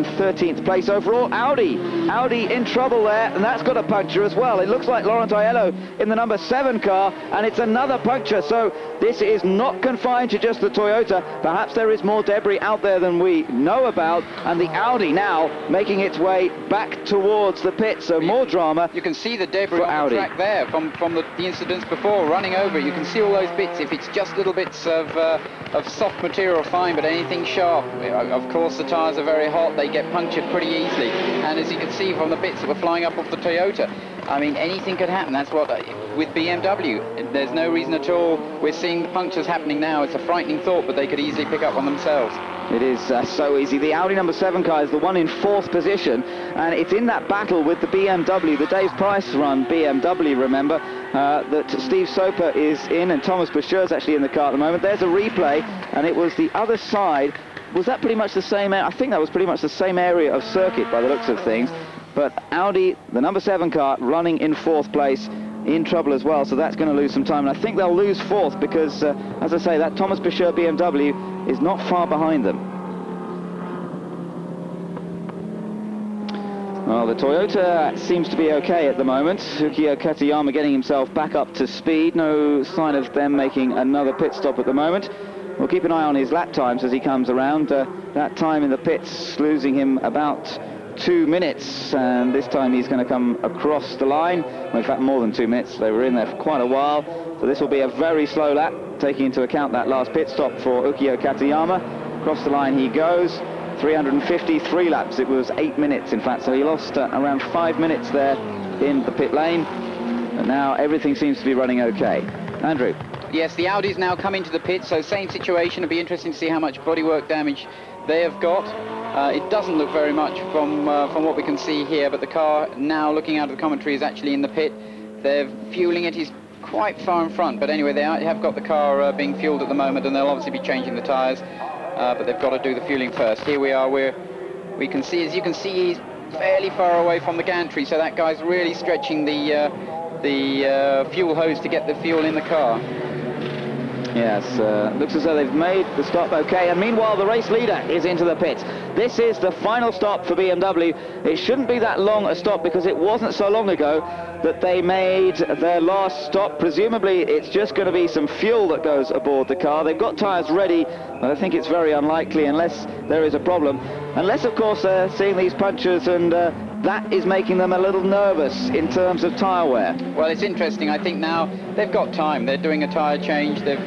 13th place overall. Audi in trouble there, and that's got a puncture as well. It looks like Laurent Aiello in the number 7 car, and it's another puncture. So this is not confined to just the Toyota. Perhaps there is more debris out there than we know about, and the Audi now making its way back towards the pit. So more drama. You can see the debris on Audi. the track there from the incidents before running over. You can see all those bits. If it's just little bits of soft material, fine, but anything sharp, of course the tyres are very hot, they get punctured pretty easily. And as you can see from the bits that were flying up off the Toyota, I mean, anything could happen. That's what, with BMW, there's no reason at all. We're seeing the punctures happening now. It's a frightening thought, but they could easily pick up on themselves. It is so easy. The Audi number 7 car is the one in 4th position, and it's in that battle with the BMW, the Dave Price run BMW, remember, that Steve Soper is in, and Thomas Boucher's actually in the car at the moment. There's a replay, and it was the other side. Was that pretty much the same? I think that was pretty much the same area of circuit by the looks of things. But Audi, the number 7 car, running in 4th place, in trouble as well, so that's going to lose some time. And I think they'll lose 4th because, as I say, that Thomas Boucher BMW is not far behind them. Well, the Toyota seems to be okay at the moment. Ukio Katayama getting himself back up to speed. No sign of them making another pit stop at the moment. We'll keep an eye on his lap times as he comes around. That time in the pits losing him about 2 minutes, and this time he's going to come across the line. Well, in fact, more than 2 minutes. They were in there for quite a while, so this will be a very slow lap, taking into account that last pit stop for Ukio Katayama. Across the line he goes. 353 laps. It was 8 minutes, in fact, so he lost around 5 minutes there in the pit lane, and now everything seems to be running okay. Andrew? Yes, the Audi's now coming to the pit, so same situation. It'll be interesting to see how much bodywork damage they have got. It doesn't look very much from what we can see here, but the car now, looking out of the commentary, is actually in the pit. They're fueling it. He's quite far in front, but anyway, they have got the car being fueled at the moment, and they'll obviously be changing the tyres, but they've got to do the fueling first. Here we are, we can see, as you can see, he's fairly far away from the gantry, so that guy's really stretching the fuel hose to get the fuel in the car. Yes, looks as though they've made the stop okay, and meanwhile the race leader is into the pits. This is the final stop for BMW. It shouldn't be that long a stop because it wasn't so long ago that they made their last stop. Presumably it's just going to be some fuel that goes aboard the car. They've got tyres ready, but I think it's very unlikely unless there is a problem. Unless, of course, they're seeing these punctures, and that is making them a little nervous in terms of tyre wear. Well, it's interesting. I think now they've got time. They're doing a tyre change. They'll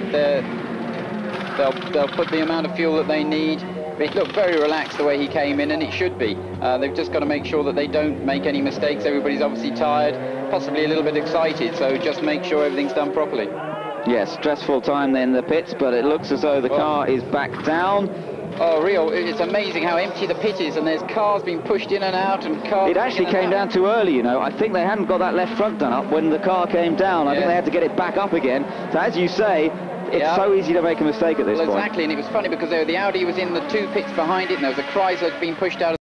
put the amount of fuel that they need. It looked very relaxed the way he came in, and it should be. They've just got to make sure that they don't make any mistakes. Everybody's obviously tired, possibly a little bit excited, so just make sure everything's done properly. Yes, stressful time in the pits, but it looks as though the car is back down. Oh, Rio, it's amazing how empty the pit is, and there's cars being pushed in and out, and cars... It actually came down too early, you know. I think they hadn't got that left front done up when the car came down. I think they had to get it back up again. So as you say, it's so easy to make a mistake at this point. Exactly, and it was funny because the Audi was in the 2 pits behind it, and there was a Chrysler being pushed out of